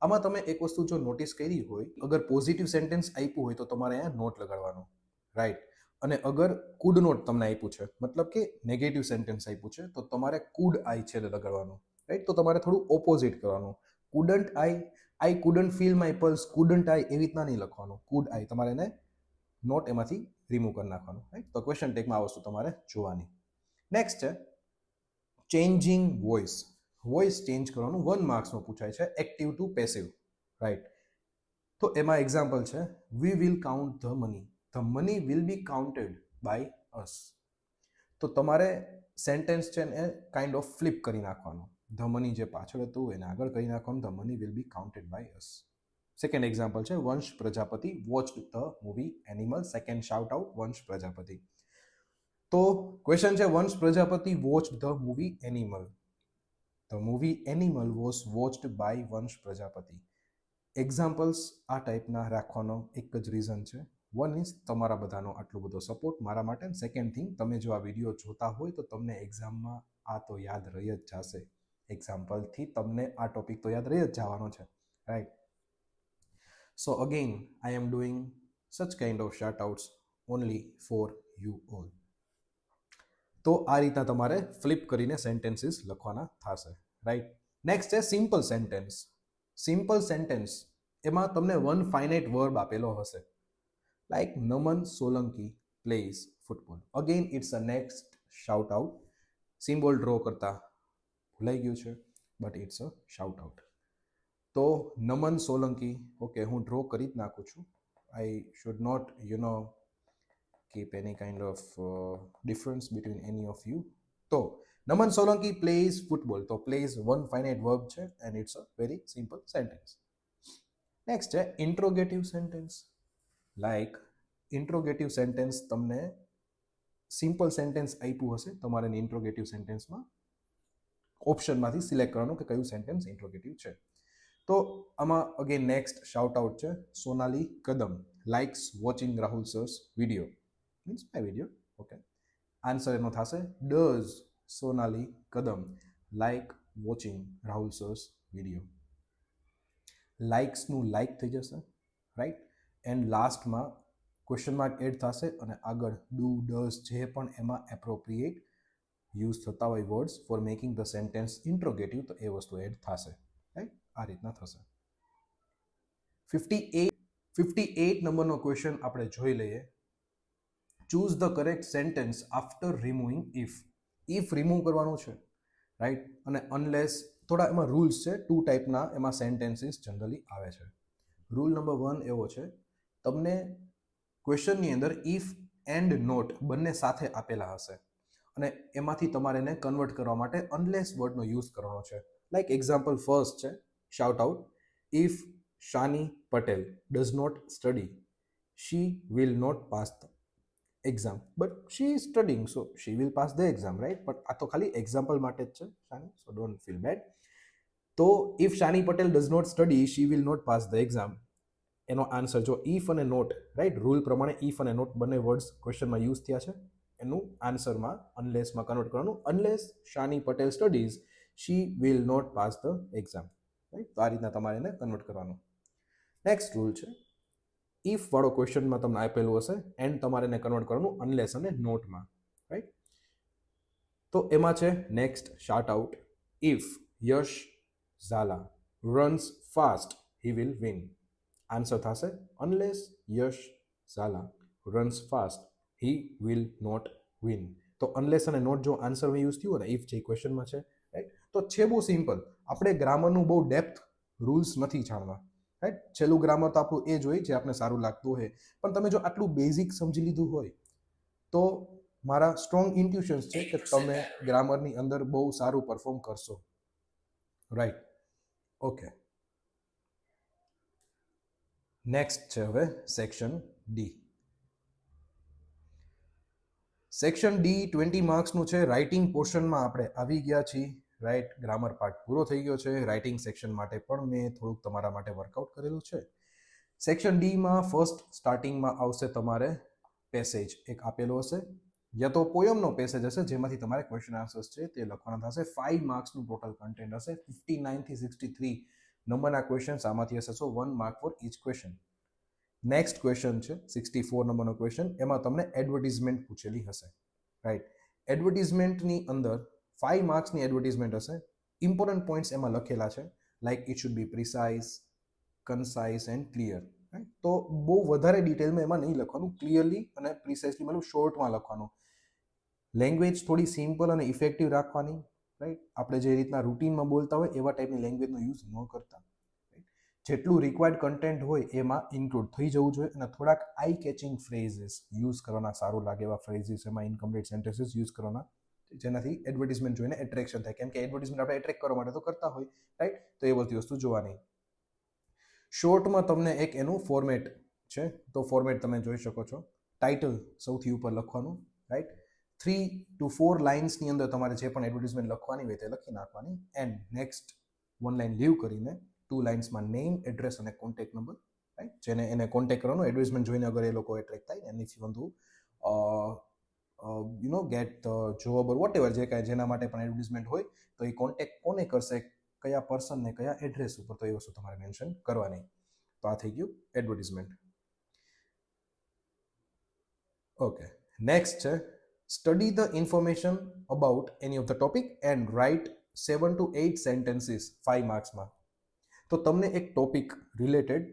આમાં તમે એક વસ્તુ જો નોટિસ કરી હોય, અગર પોઝિટિવ સેન્ટેન્સ આપ્યું હોય તો તમારે અહીંયા નોટ લગાડવાનો, રાઈટ. અને અગર કુડ નોટ તમને આપ્યું છે, મતલબ કે નેગેટિવ સેન્ટેન્સ આપ્યું છે, તો તમારે કુડ આઈ છેલ્લે લગાડવાનું, રાઈટ. તો તમારે થોડું ઓપોઝિટ કરવાનું. Couldn't I couldn't feel my pulse, couldn't I એવી રીતના નહીં લખવાનું. કુડ આઈ તમારે એને નોટ એમાંથી રિમૂવ કરી નાખવાનું, રાઈટ. તો ક્વેશ્ચન ટેકમાં આ વસ્તુ તમારે જોવાની. નેક્સ્ટ છે ચેન્જિંગ વોઇસ. વોઇસ ચેન્જ કરવાનું 1 માર્ક્સમાં પૂછાય છે, એક્ટિવ ટુ પેસિવ, રાઈટ. તો એમાં એક્ઝામ્પલ છે we will count the money, the money will be counted by us. તો તમારે સેન્ટેન્સ છે ને કાઇન્ડ ઓફ ફ્લિપ કરી નાખવાનું. ધ મની જે પાછળ હતું એને આગળ કરી નાખવાનું, the money will be counted by us. Second example છે Vansh Prajapati watched the movie Animal. Second shout out Vansh Prajapati. તો ક્વેશ્ચન છે Vansh Prajapati watched the movie Animal. The movie Animal was watched by Vansh Prajapati. Examples આ ટાઈપના રાખવાનો એક જ રીઝન છે. વન ઇઝ તમારા બધાનો આટલો બધો સપોર્ટ મારા માટે. સેકન્ડ થિંગ, તમે જો આ વિડીયો જોતા હોય તો તમને એક્ઝામમાં આ તો યાદ રહી જ જશે. એક્ઝામ્પલથી તમને આ ટોપિક તો યાદ રહી જ જવાનો છે, right. So again I am doing such kind of shout outs only for you all. તો આ રીતના તમારે ફ્લિપ કરીને સેન્ટેન્સીસ લખવાના થશે, રાઈટ. નેક્સ્ટ છે સિમ્પલ સેન્ટેન્સ. સિમ્પલ સેન્ટેન્સ એમાં તમને વન ફાઇનાઇટ વર્બ આપેલો હશે, like Naman Solanki plays football. Again it's a next shout out. Symbol draw કરતા ભૂલાઈ ગયું છે, but it's a shout out. તો નમન સોલંકી, ઓકે, હું ડ્રો કરી જ નાખું છું. I should not keep any kind of difference between any of you. તો નમન સોલંકી plays football. તો plays one finite verb છે and it's a very simple sentence. Next છે interrogative sentence. Like interrogative sentence તમને simple sentence આપ્યું હશે, તમારે interrogative સેન્ટેન્સમાં ઓપ્શનમાંથી select કરવાનું કે કયું સેન્ટેન્સ ઇન્ટ્રોગેટિવ છે. તો આમાં અગેન નેક્સ્ટ શાઉટ આઉટ છે Sonali Kadam likes watching Rahul sir's video, means my video, okay. Answer એનો થશે does Sonali Kadam like watching Rahul sir's video. લાઇક્સનું લાઇક થઈ જશે, રાઈટ. એન્ડ લાસ્ટમાં ક્વેશ્ચન માર્ક એડ થશે અને આગળ ડુ ડઝ જે પણ એમાં એપ્રોપ્રિએટ યુઝ થતા હોય words for making the sentence interrogative, તો એ વસ્તુ એડ થશે, રાઈટ. આ રીતના થશે. 58 નંબરનો ક્વેશ્ચન આપણે જોઈ લઈએ. Choose the correct sentence after removing if. If remove કરવાનું છે, રાઈટ. અને અનલેસ થોડા એમાં રૂલ્સ છે. 2 ટાઈપના એમાં સેન્ટેન્સીસ જનરલી આવે છે. રૂલ નંબર 1 એવો છે, તમને ક્વેશ્ચનની અંદર ઇફ એન્ડ નોટ બંને સાથે આપેલા હશે અને એમાંથી તમારે એને કન્વર્ટ કરવા માટે અનલેસ વર્ડનો યુઝ કરવાનો છે. લાઈક એક્ઝામ્પલ ફર્સ્ટ છે shout out, if Shani Patel does not study she will not pass the exam, but she is studying so she will pass the exam, right. But આ તો ખાલી એક્ઝામ્પલ માટે જ છે Shani, so don't feel bad. તો if Shani Patel does not study she will not pass the exam, એનો answer જો if અને નોટ, રાઈટ, રૂલ પ્રમાણે ઇફ અને નોટ બંને વર્ડ્સ ક્વેશ્ચનમાં યુઝ થયા છે, એનું આન્સરમાં અનલેસમાં કન્વર્ટ કરવાનું. Unless Shani Patel studies she will not pass the exam, right. તો આ રીતના તમારે એને કન્વર્ટ કરવાનું. નેક્સ્ટ રૂલ છે ઇફ વાળો ક્વેશ્ચનમાં તમને આપેલું હશે એન્ડ તમારે એને કન્વર્ટ કરવાનું અનલેસ અને નોટમાં, રાઈટ. તો એમાં છે next shout out, if Yash Zala runs fast he will win. Answer થશે unless Yash Zala runs fast he will not win. તો અનલેસ અને નોટ જો આન્સરમાં યુઝ થયું ને ઇફ જે ક્વેશ્ચનમાં છે, રાઈટ. તો છે બહુ સિમ્પલ. આપણે ગ્રામરનું બહુ ડેપ્થ રૂલ્સ નથી જાણવા, રાઈટ. છેલ્લું ગ્રામર તો આપણું એ જ હોય જે આપણે સારું લાગતું હોય, પણ તમે જો આટલું બેઝિક સમજી લીધું હોય તો મારા સ્ટ્રોંગ ઇન્ટ્યુશન્સ છે કે તમે ગ્રામરની અંદર બહુ સારું પરફોર્મ કરશો, રાઈટ. ઓકે, નેક્સ્ટ છે હવે સેક્શન ડી. સેક્શન ડી 20 માર્ક્સનું છે. રાઇટિંગ પોર્શનમાં આપણે આવી ગયા છીએ, રાઈટ. ગ્રામર પાર્ટ પૂરો થઈ ગયો છે. રાઇટિંગ સેક્શન માટે પણ મેં થોડુંક તમારા માટે વર્કઆઉટ કરેલું છે. સેક્શન ડીમાં ફર્સ્ટ સ્ટાર્ટિંગમાં આવશે તમારે પેસેજ એક આપેલો હશે, યા તો પોયમનો પેસેજ હશે જેમાંથી તમારે ક્વેશ્ચન આન્સર્સ છે તે લખવાના થશે. 5 માર્ક્સનું ટોટલ કન્ટેન્ટ હશે. 59 થી 63 નંબરના ક્વેશ્ચન્સ આમાંથી હશે. સો 1 mark for each question. Next question છે 64 નંબરનો ક્વેશ્ચન. એમાં તમને એડવર્ટિઝમેન્ટ પૂછેલી હશે, રાઈટ. એડવર્ટિઝમેન્ટની અંદર 5 માર્ક્સની એડવર્ટિઝમેન્ટ હશે. ઇમ્પોર્ટન્ટ પોઈન્ટ્સ એમાં લખેલા છે, like it should be precise, concise and clear. તો બહુ વધારે ડિટેલમાં એમાં નહીં લખવાનું, ક્લિયરલી અને પ્રિસાઇઝલી મતલબ શોર્ટમાં લખવાનું. લેંગ્વેજ થોડી સિમ્પલ અને ઇફેક્ટિવ રાખવાની, રાઈટ. આપણે જે રીતના રૂટીનમાં બોલતા હોય એવા ટાઈપની લેંગ્વેજનો યુઝ ન કરતા. જેટલું રિક્વાયર્ડ કન્ટેન્ટ હોય એમાં ઇન્ક્લુડ થઈ જવું જોઈએ અને થોડાક આઈ કેચિંગ ફ્રેઝીસ યુઝ કરવાના, સારું લાગે એવા ફ્રેઝીસ, એમાં ઇનકમ્પ્લીટ સેન્ટેન્સીસ યુઝ કરવાના, જેનાથી એડવર્ટિઝમેન્ટ જોઈને એટ્રેક્શન થાય. કેમ કે એડવર્ટિઝમેન્ટ આપણે એટ્રેક્ટ કરવા માટે તો કરતા હોય, રાઈટ. તો એ બધી વસ્તુ જોવાની. શોર્ટમાં તમને એક એનું ફોર્મેટ છે, તો ફોર્મેટ તમે જોઈ શકો છો. ટાઇટલ સૌથી ઉપર લખવાનું, રાઈટ. 3 to 4 લાઇન્સની અંદર તમારે જે પણ એડવર્ટિઝમેન્ટ લખવાની હોય તે લખી નાખવાની. એન્ડ નેક્સ્ટ 1 લાઇન લીવ કરીને 2 લાઇન્સમાં નેમ, એડ્રેસ અને કોન્ટેક્ટ નંબર, રાઈટ. જેને એને કોન્ટેક્ટ કરવાનો, એડવર્ટિઝમેન્ટ જોઈને અગર એ લોકો એટ્રેક્ટ થાય and if you want to gate job or vote ever, જે કાંઈ જેના માટે પણ એડવર્ટિઝમેન્ટ હોય તો એ કોન્ટેક્ટ કોને કરશે, કયા પર્સનને, કયા એડ્રેસ ઉપર, તો એ વસ્તુ તમારે મેન્શન કરવાની. તો આ થઈ ગયું એડવર્ટિઝમેન્ટ. ઓકે, નેક્સ્ટ છે study the information about any of the topic and write 7 to 8 sentences 5 માર્ક્સમાં. તો તમને એક ટોપિક રિલેટેડ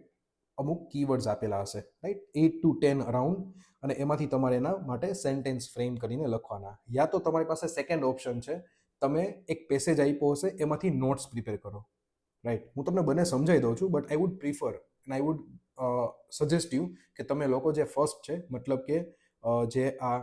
અમુક કીવર્ડ્સ આપેલા હશે, રાઈટ, 8 to 10 અરાઉન્ડ, અને એમાંથી તમારે એના માટે સેન્ટેન્સ ફ્રેમ કરીને લખવાના. યા તો તમારી પાસે સેકન્ડ ઓપ્શન છે, તમે એક પેસેજ આપ્યો હશે એમાંથી નોટ્સ પ્રિપેર કરો, રાઈટ. હું તમને બંને સમજાવી દઉં છું, but I would prefer and I would suggest you કે તમે લોકો જે ફર્સ્ટ છે, મતલબ કે જે આ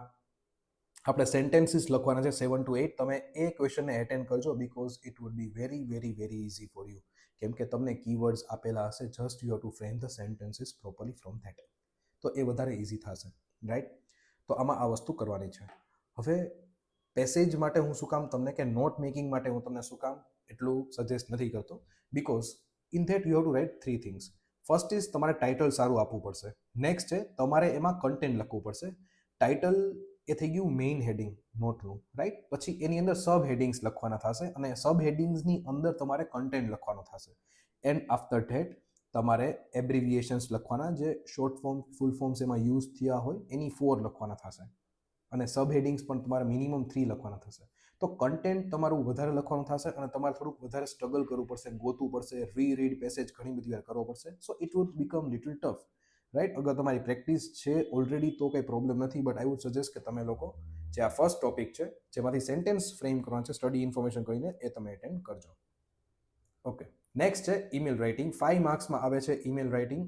આપણે સેન્ટેન્સીસ લખવાના છે 7 to 8, તમે એ ક્વેશ્ચનને એટેન્ડ કરજો, because it would be very very very easy for you. કેમ કે તમને કીવર્ડ્સ આપેલા હશે, just you have two frame the sentences properly from that. તો એ વધારે ઇઝી થશે, રાઈટ. તો આમાં આ વસ્તુ કરવાની છે. હવે પેસેજ માટે હું શું કામ તમને, કે નોટ મેકિંગ માટે હું તમને શું કામ એટલું સજેસ્ટ નથી કરતો, because in that you have to write 3 things. First is તમારે ટાઇટલ સારું આપવું પડશે. નેક્સ્ટ છે તમારે એમાં કન્ટેન્ટ લખવું પડશે. ટાઇટલ એ થઈ ગયું મેઇન હેડિંગ નોટનું, રાઈટ. પછી એની અંદર સબ હેડિંગ્સ લખવાના થશે અને સબ હેડિંગ્સની અંદર તમારે કન્ટેન્ટ લખવાનું થશે. એન્ડ આફ્ટર ધેટ તમારે એબ્રિવિએશન્સ લખવાના, જે શોર્ટ ફોર્મ, ફૂલ ફોર્મ્સ એમાં યુઝ થયા હોય એની 4 લખવાના થશે. અને સબ હેડિંગ્સ પણ તમારે મિનિમમ 3 લખવાના થશે. તો કન્ટેન્ટ તમારું વધારે લખવાનું થશે અને તમારે થોડુંક વધારે સ્ટ્રગલ કરવું પડશે, ગોતવું પડશે, રીડ પેસેજ ઘણી બધી વાર કરવો પડશે. સો it wood become little tough, right. અગર તમારી પ્રેક્ટિસ છે ઓલરેડી તો કંઈ પ્રોબ્લેમ નથી, બટ આઈ વુડ સજેસ્ટ કે તમે લોકો જે આ ફર્સ્ટ ટોપિક છે, જેમાંથી સેન્ટેન્સ ફ્રેમ કરવાનો છે સ્ટડી ઇન્ફોર્મેશન કરીને, એ તમે એટેન્ડ કરજો. ઓકે, નેક્સ્ટ છે ઈમેલ રાઇટિંગ. 5 માર્ક્સમાં આવે છે ઈમેલ રાઇટિંગ.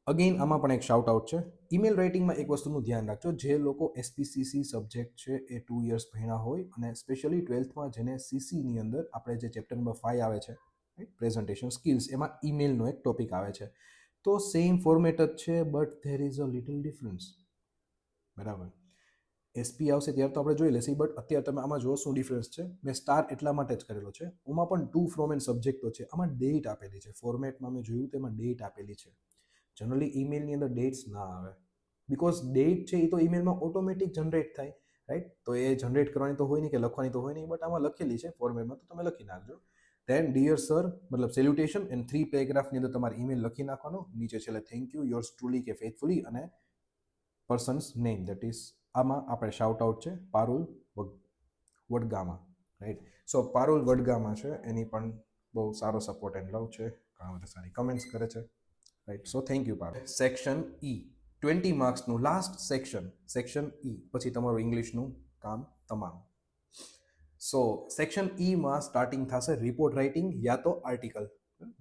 અગેન આમાં પણ એક શાઉટ આઉટ છે. ઈમેલ રાઇટિંગમાં એક વસ્તુનું ધ્યાન રાખજો, જે લોકો એસપીસીસી સબ્જેક્ટ છે એ 2 યર્સ ભણ્યા હોય, અને સ્પેશિયલી 12થમાં જેને સીસીની અંદર આપણે જે ચેપ્ટર નંબર 5 આવે છે, રાઈટ, પ્રેઝન્ટેશન સ્કિલ્સ, એમાં ઈમેલનો એક ટોપિક આવે છે. તો સેમ ફોર્મેટ જ છે, but there is a little difference, બરાબર. એસપી આવશે ત્યારે તો આપણે જોઈ લેશી, બટ અત્યારે તમે આમાં જો શું ડિફરન્સ છે. મેં સ્ટાર એટલા માટે જ કરેલો છે. આમાં પણ ટુ ફ્રોમ એન્ડ સબ્જેક્ટો છે, આમાં ડેટ આપેલી છે. ફોર્મેટમાં મેં જોયું તેમાં ડેટ આપેલી છે. જનરલી ઈમેલની અંદર ડેટ્સ ના આવે, બીકોઝ ડેટ છે એ તો ઈમેલમાં ઓટોમેટિક જનરેટ થાય, રાઈટ. તો એ જનરેટ કરવાની તો હોય નહીં, કે લખવાની તો હોય નહીં, બટ આમાં લખેલી છે ફોર્મેટમાં, તો તમે લખી નાખજો. ધેન ડિયર સર, મતલબ સેલ્યુટેશન, એન્ડ 3 પેરેગ્રાફની અંદર તમારે ઈમેલ લખી નાખવાનો. નીચે છેલ્લે થેન્ક યુ, યોર્સ ટ્રુલી કે ફેથફુલી, અને પર્સન્સ નેમ, દેટ ઇઝ આમાં આપણે શાઉટ આઉટ છે પારુલ વડગામા, રાઈટ. સો પારુલ વડગામા છે, એની પણ બહુ સારો સપોર્ટ એન્ડ લવ છે, ઘણા બધા સારી કમેન્ટ્સ કરે છે, right. So thank you Parul. Section E 20 માર્ક્સનું લાસ્ટ સેક્શન ઈ, પછી તમારું ઇંગ્લિશનું કામ તમામ. સો સેક્શન ઈમાં સ્ટાર્ટિંગ થશે રિપોર્ટ રાઇટિંગ યા તો આર્ટિકલ,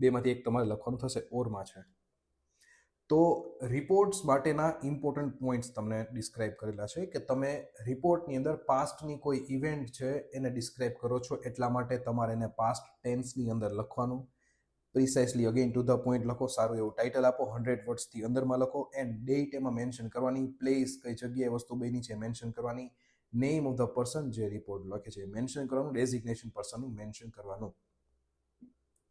બેમાંથી એક તમારે લખવાનું થશે, ઓરમાં છે. તો રિપોર્ટ્સ માટેના ઇમ્પોર્ટન્ટ પોઈન્ટ્સ તમને ડિસ્ક્રાઇબ કરેલા છે, કે તમે રિપોર્ટની અંદર પાસ્ટની કોઈ ઇવેન્ટ છે એને ડિસ્ક્રાઇબ કરો છો, એટલા માટે તમારે એને પાસ્ટ ટેન્સની અંદર લખવાનું. પ્રિસાઇસલી અગેન ટુ ધ પોઈન્ટ લખો, સારું એવું ટાઇટલ આપો, 100 વર્ડ્સથી અંદરમાં લખો, એન્ડ ડેટ એમાં મેન્શન કરવાની, પ્લેસ કઈ જગ્યાએ વસ્તુ બની છે મેન્શન કરવાની, નેમ ઓફ ધ પર્સન જે રિપોર્ટ લખે છે મેન્શન કરવાનું, ડેઝિગ્નેશન પર્સનનું મેન્શન કરવાનું.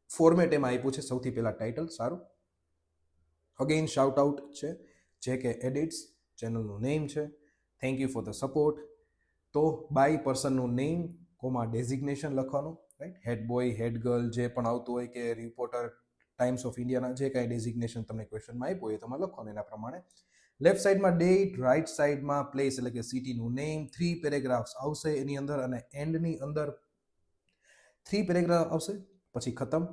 ફોર્મેટ એમાં આપ્યું છે, સૌથી પહેલા ટાઇટલ, સારું. અગેન શાઉટ આઉટ છે જે કે એડિટ્સ, ચેનલનું નેમ છે. Thank you for the support. તો બાય પર્સનનું નેમ કોમા ડેઝિગ્નેશન લખવાનું, રાઈટ? હેડ બોય, હેડ ગર્લ જે પણ આવતું હોય કે રિપોર્ટર ટાઈમ્સ ઓફ ઇન્ડિયાના જે કાંઈ ડેઝિગ્નેશન તમને ક્વેશ્ચનમાં આપ્યું હોય તમારે લખવાનું એના પ્રમાણે. લેફ્ટ સાઈડમાં ડેટ, રાઈટ સાઈડમાં પ્લેસ એટલે કે સિટીનું નેમ, 3 પેરેગ્રાફ્સ આવશે એની અંદર અને એન્ડની અંદર 3 પેરેગ્રાફ આવશે પછી ખતમ.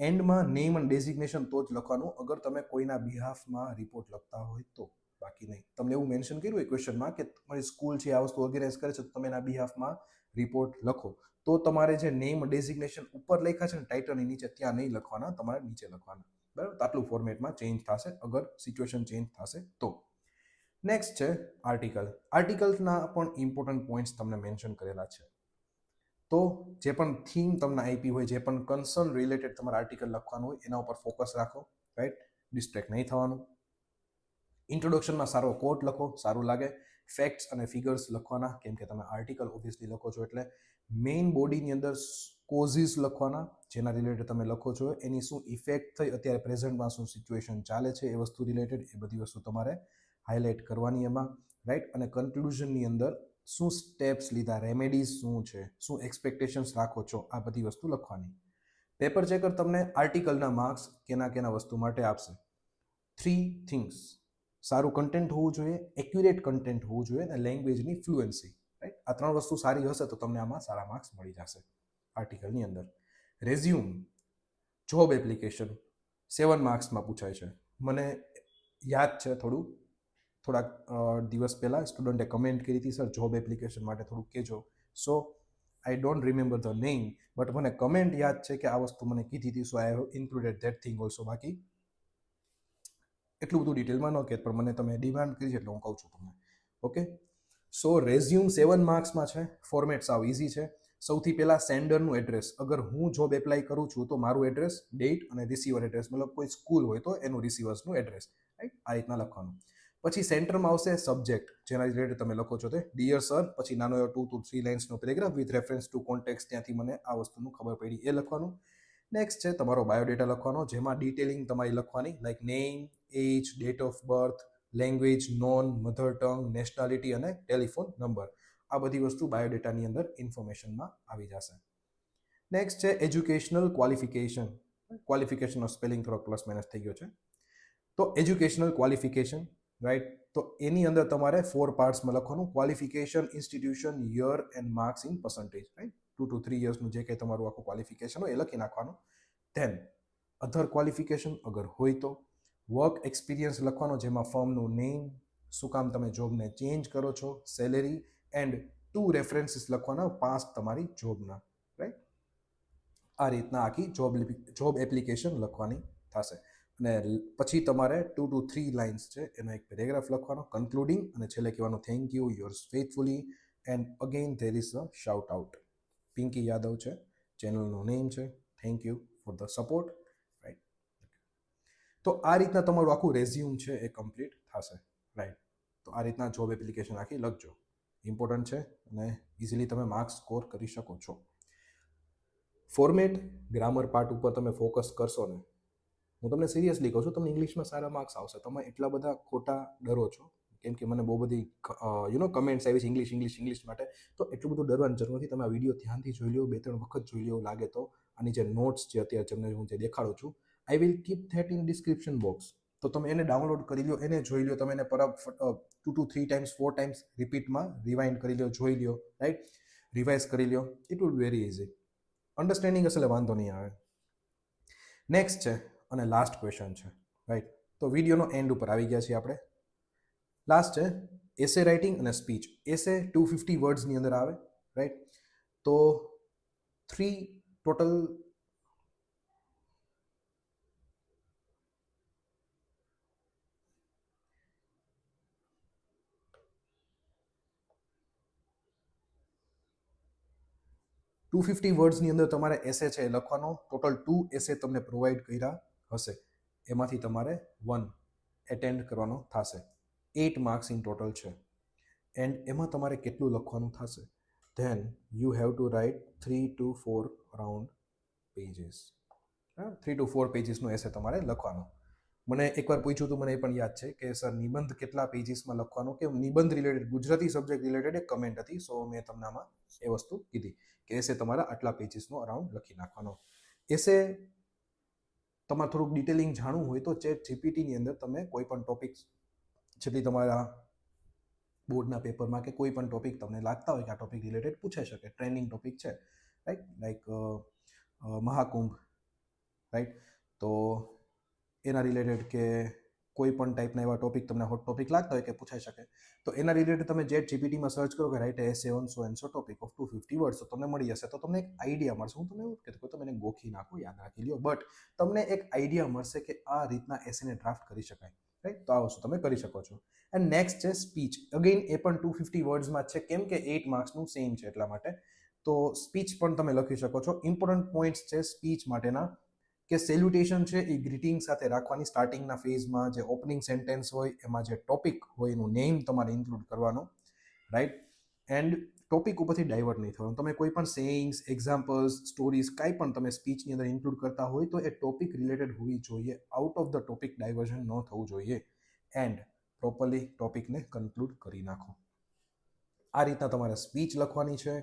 એન્ડમાં નેમ અને ડેઝિગ્નેશન તો જ લખવાનું અગર તમે કોઈના બિહાફમાં રિપોર્ટ લખતા હોય તો, બાકી નહીં. તમને એવું મેન્શન કર્યું હોય ક્વેશ્ચનમાં કે તમારી સ્કૂલ છે આ વસ્તુ ઓર્ગેનાઇઝ કરે છે તો તમે એના બિહાફમાં રિપોર્ટ લખો, તો તમારે જે નેમ ડેઝિગ્નેશન ઉપર લખ્યા છે ને ટાઇટલની નીચે ત્યાં નહીં લખવાના, તમારે નીચે લખવાના. બરાબર? તો આટલું ફોર્મેટમાં ચેન્જ થશે અગર સિચ્યુએશન ચેન્જ થશે તો. નેક્સ્ટ છે આર્ટિકલ. આર્ટિકલ્સના પણ ઇમ્પોર્ટન્ટ પોઈન્ટ્સ તમને મેન્શન કરેલા છે. તો જે પણ થીમ તમને આપી હોય, જે પણ કન્સર્ન રિલેટેડ તમારે આર્ટિકલ લખવાનું હોય એના ઉપર ફોકસ રાખો, રાઈટ? ડિસ્ટ્રેક્ટ નહીં થવાનું. ઇન્ટ્રોડક્શનમાં સારો કોટ લખો, સારું લાગે. ફેક્ટ્સ અને ફિગર્સ લખવાના, કેમ કે તમે આર્ટિકલ ઓબ્વિયસલી લખો છો એટલે મેઇન બોડીની અંદર કોઝિસ લખવાના, જેના રિલેટેડ તમે લખો છો એની શું ઇફેક્ટ થઈ, અત્યારે પ્રેઝન્ટમાં શું સિચ્યુએશન ચાલે છે એ વસ્તુ રિલેટેડ, એ બધી વસ્તુ તમારે હાઇલાઇટ કરવાની એમાં, રાઈટ? અને કન્ક્લુઝનની અંદર શું સ્ટેપ્સ લીધા, રેમેડીઝ શું છે, શું એક્સપેક્ટેશન્સ રાખો છો, આ બધી વસ્તુ લખવાની. પેપર ચેકર તમને આર્ટિકલના માર્ક્સ કેના વસ્તુ માટે આપશે. 3 થિંગ્સ: સારું કન્ટેન્ટ હોવું જોઈએ, એક્યુરેટ કન્ટેન્ટ હોવું જોઈએ અને લેંગ્વેજની ફ્લુએન્સી, રાઈટ? આ 3 વસ્તુ સારી હશે તો તમને આમાં સારા માર્ક્સ મળી જશે આર્ટિકલની અંદર. રેઝ્યુમ, જોબ એપ્લિકેશન 7 માર્ક્સમાં પૂછાય છે. મને યાદ છે થોડાક દિવસ પહેલાં સ્ટુડન્ટે કમેન્ટ કરી હતી, સર જોબ એપ્લિકેશન માટે થોડુંક કહેજો. So I don't remember the name, but મને કમેન્ટ યાદ છે કે આ વસ્તુ મને કીધી હતી. So I have included that thing also. બાકી એટલું બધું ડિટેલમાં ન કહેત, પણ મને તમે ડિમાન્ડ કરી છે એટલે હું કહું છું તમને. ઓકે, સો રેઝ્યુમ 7 માર્ક્સમાં છે. ફોર્મેટ સાવ ઇઝી છે. સૌથી પહેલાં સેન્ડરનું એડ્રેસ. અગર હું જોબ એપ્લાય કરું છું તો મારું એડ્રેસ, ડેટ અને રિસીવર એડ્રેસ, મતલબ કોઈ સ્કૂલ હોય તો એનું રિસીવર્સનું એડ્રેસ, રાઈટ? આ રીતના લખવાનું. પછી સેન્ટરમાં આવશે સબ્જેક્ટ, જેના રિલેટેડ તમે લખો છો તે ડિયર સર, પછી નાનો એવો 2 to 3 લાઇન્સનો paragraph with reference to contact, ત્યાંથી મને આ વસ્તુનું ખબર પડી એ લખવાનું. નેક્સ્ટ છે તમારો બાયોડેટા લખવાનો, જેમાં ડિટેલિંગ તમારી લખવાની, like name, age, date of birth, language, known, mother tongue, nationality અને ટેલિફોન નંબર. આ બધી વસ્તુ બાયોડેટાની અંદર ઇન્ફોર્મેશનમાં આવી જશે. નેક્સ્ટ છે એજ્યુકેશનલ ક્વોલિફિકેશન. ક્વોલિફિકેશનનો સ્પેલિંગ થોડોક પ્લસ માઇનસ થઈ ગયો છે. તો એજ્યુકેશનલ ક્વોલિફિકેશન, રાઈટ? તો એની અંદર તમારે 4 પાર્ટ્સમાં લખવાનું. Qualification, institution, year and marks in percentage, right? 2 to 3 યર્સનું જે કંઈ તમારું આખું ક્વોલિફિકેશન હોય એ લખી નાખવાનું. ધેન અધર ક્વોલિફિકેશન અગર હોય તો વર્ક એક્સપિરિયન્સ લખવાનો, જેમાં ફર્મનું નેમ, શું કામ તમે જોબને ચેન્જ કરો છો, સેલેરી એન્ડ 2 રેફરન્સીસ લખવાના પાસ્ટ તમારી જોબના, રાઈટ? આ રીતના આખી જોબ એપ્લિકેશન લખવાની થશે. અને પછી તમારે 2 to 3 લાઇન્સ છે એનો એક પેરેગ્રાફ લખવાનો, કન્ક્લુડિંગ, અને છેલ્લે કહેવાનું thank you, yours faithfully and again there is a shout out. Pinky Yadav છે ચેનલનું નેમ છે. Thank you for the support, right? તો આ રીતના તમારું આખું રેઝ્યુમ છે એ કમ્પ્લીટ થશે, રાઈટ? તો આ રીતના જોબ એપ્લિકેશન આખી લખજો. ઇમ્પોર્ટન્ટ છે અને ઇઝીલી તમે માર્ક્સ સ્કોર કરી શકો છો. ફોર્મેટ, ગ્રામર પાર્ટ ઉપર તમે ફોકસ કરશો ને, હું તમને સિરિયસલી કહું છું, તમને ઇંગ્લિશમાં સારા માર્ક્સ આવશે. તમે એટલા બધા ખોટા ડરો છો, કેમ કે મને બહુ બધી કમેન્ટ્સ આવી છે ઇંગ્લિશ માટે. તો એટલું બધું ડરવાની જરૂર નથી. તમે આ વિડીયો ધ્યાનથી જોઈ લો, 2-3 વખત જોઈ લો, લાગે તો આની જે નોટ્સ જે અત્યારે તમને હું જે દેખાડું છું, I will keep that in description box. તો તમે એને ડાઉનલોડ કરી લો, એને જોઈ લો, તમે એને 2 to 3 ટાઈમ્સ 4 ટાઈમ્સ રિપીટમાં રિવાઇન્ડ કરી લો, જોઈ લો, રાઈટ? રિવાઇઝ કરી લો. It will be very easy. Understanding હશે એટલે વાંધો નહીં આવે. નેક્સ્ટ છે અને લાસ્ટ ક્વેશ્ચન છે, રાઈટ? તો વિડીયોનો એન્ડ ઉપર આવી ગયા છીએ આપણે. લાસ્ટ છે એસે રાઇટિંગ અને સ્પીચ. એસે 250 વર્ડ્સની અંદર આવે, રાઈટ? તો 3 ટોટલ 250 વર્ડ્સની અંદર તમારે એસે છે એ લખવાનો. ટોટલ 2 એસે તમને પ્રોવાઈડ કર્યા હશે, એમાંથી તમારે 1 એટેન્ડ કરવાનો થશે. 8 માર્ક્સ ઇન ટોટલ છે. એન્ડ એમાં તમારે કેટલું લખવાનું થશે? Then you have to write 3 to 4 around pages. 3 to 4 પેજીસનો એસે તમારે લખવાનો. મને એકવાર પૂછ્યું હતું, મને એ પણ યાદ છે કે સર નિબંધ કેટલા પેજીસમાં લખવાનો, કે નિબંધ રિલેટેડ ગુજરાતી સબ્જેક્ટ રિલેટેડ એક કમેન્ટ હતી. સો મેં તમને આમાં એ વસ્તુ કીધી કે એસે તમારા આટલા પેજીસનો અરાઉન્ડ લખી નાખવાનો. એસે તમારે થોડુંક ડિટેલિંગ જાણવું હોય તો ચેટ જીપીટીની અંદર તમે કોઈ પણ ટોપિક જેટલી તમારા બોર્ડના પેપરમાં કે કોઈ પણ ટોપિક તમને લાગતા હોય કે આ ટોપિક રિલેટેડ પૂછાઈ શકે, ટ્રેન્ડિંગ ટોપિક છે, રાઈટ, લાઈક મહાકુંભ, રાઈટ, તો એના રિલેટેડ કે કોઈ પણ ટાઈપના એવા ટોપિક તમને હોટ ટોપિક લાગતા હોય કે પૂછાઈ શકે, તો એના રિલેટેડ તમે ચેટ જીપીટીમાં સર્ચ કરો કે write essay on so and so topic of 250 words, તો તમને મળી જશે. તો તમને એક આઈડિયા મળશે. હું તમને એવું કહેતો કે તમે એને ગોખી નાખો, યાદ રાખી લ્યો, બટ તમને એક આઈડિયા મળશે કે આ રીતના એસેને ડ્રાફ્ટ કરી શકાય, રાઈટ. તો આ વસ્તુ તમે કરી શકો છો. એન્ડ નેક્સ્ટ છે સ્પીચ. અગેન એ પણ 250 વર્ડ્સમાં છે, કેમ કે 8 માર્ક્સનું સેમ છે એટલા માટે. તો સ્પીચ પણ તમે લખી શકો છો. ઇમ્પોર્ટન્ટ પોઈન્ટ્સ છે સ્પીચ માટેના કે સેલ્યુટેશન છે એ ગ્રીટિંગ સાથે રાખવાની સ્ટાર્ટિંગના ફેઝમાં. જે ઓપનિંગ સેન્ટેન્સ હોય એમાં જે ટોપિક હોય એનું નેમ તમારે ઇન્ક્લુડ કરવાનું, રાઈટ. એન્ડ ટોપિક ઉપરથી ડાયવર્ટ નહીં થવાનું. તમે કોઈ પણ સેઇંગ્સ, એક્ઝામ્પલ્સ, સ્ટોરીઝ કાંઈ પણ તમે સ્પીચની અંદર ઇન્ક્લુડ કરતા હોય તો એ ટોપિક રિલેટેડ હોવી જોઈએ. Out of the topic diversion ન થવું જોઈએ. એન્ડ પ્રોપરલી ટોપિકને કન્ક્લુડ કરી નાખો. આ રીતના તમારે સ્પીચ લખવાની છે.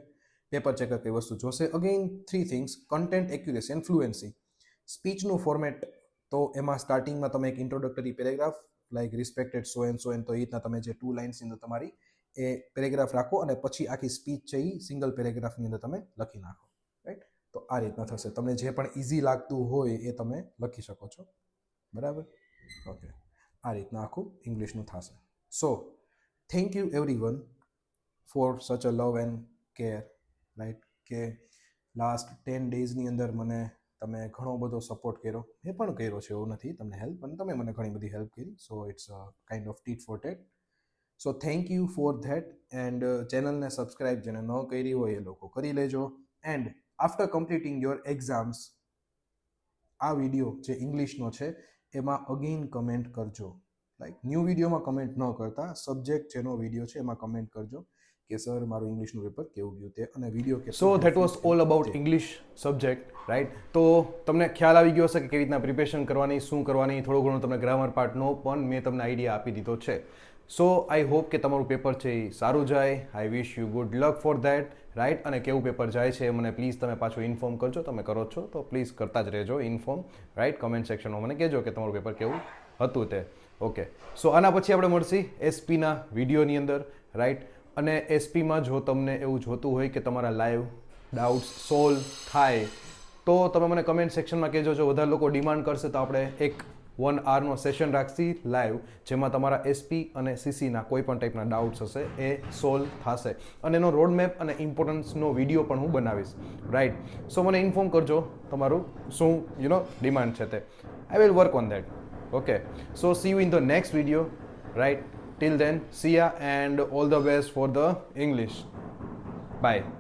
પેપર ચેકર કઈ વસ્તુ જોશે. Again 3 things: content, accuracy and fluency. સ્પીચનું ફોર્મેટ તો એમાં સ્ટાર્ટિંગમાં તમે એક introductory paragraph like respected so and so and, તો એ રીતના તમે જે 2 લાઇન્સની અંદર તમારી એ પેરેગ્રાફ રાખો અને પછી આખી સ્પીચ છે એ સિંગલ પેરેગ્રાફની અંદર તમે લખી નાખો, રાઈટ. તો આ રીતના થશે. તમને જે પણ ઇઝી લાગતું હોય એ તમે લખી શકો છો, બરાબર. ઓકે, આ રીતના આખું ઇંગ્લિશનું થશે. So thank you everyone for such a love and care, right. કે લાસ્ટ 10 ડેઝની અંદર મને તમે ઘણો બધો સપોર્ટ કર્યો. મેં પણ કર્યો છે, એવું નથી, તમને હેલ્પ, પણ તમે મને ઘણી બધી હેલ્પ કરી. So it's kind of tit for tat. So thank you for that. And ચેનલને સબસ્ક્રાઇબ જેને ન કરી હોય એ લોકો કરી લેજો. And after completing your exams આ વિડીયો જે ઇંગ્લિશનો છે એમાં અગેન કમેન્ટ કરજો. લાઈક ન્યૂ વિડીયોમાં કમેન્ટ ન કરતા, સબ્જેક્ટ જેનો વિડીયો છે એમાં કમેન્ટ કરજો કે સર મારું ઇંગ્લિશનું પેપર કેવું ગયું તે, અને વિડીયો કે. So that was all about English subject, right. તો તમને ખ્યાલ આવી ગયો હશે કે કેવી રીતના પ્રિપેરેશન કરવાની, શું કરવાની. થોડું ઘણું તમને ગ્રામર પાર્ટનો પણ મેં તમને આઈડિયા આપી દીધો છે. સો આઈ હોપ કે તમારું પેપર છે એ સારું જાય. I wish you good luck for that, right. અને કેવું પેપર જાય છે મને પ્લીઝ તમે પાછું ઇન્ફોર્મ કરજો. તમે કરો છો તો પ્લીઝ કરતા જ રહેજો ઇન્ફોર્મ, રાઈટ. કમેન્ટ સેક્શનમાં મને કહેજો કે તમારું પેપર કેવું હતું તે. ઓકે, સો આના પછી આપણે મળશી એસપીના વિડીયોની અંદર, રાઈટ. અને એસપીમાં જો તમને એવું જોતું હોય કે તમારા લાઈવ ડાઉટ્સ સોલ્વ થાય તો તમે મને કમેન્ટ સેક્શનમાં કહેજો. જો વધારે લોકો ડિમાન્ડ કરશે તો આપણે એક 1 hourનો સેશન રાખશી લાઈવ, જેમાં તમારા એસપી અને સીસીના કોઈ પણ ટાઈપના ડાઉટ્સ હશે એ સોલ્વ થશે. અને એનો રોડમેપ અને ઇમ્પોર્ટન્સનો વિડીયો પણ હું બનાવીશ, રાઈટ. સો મને ઇન્ફોર્મ કરજો તમારું શું ડિમાન્ડ છે તે. I will work on that. Okay, so see you in the next video, right? Till then, see ya and all the best for the English. Bye.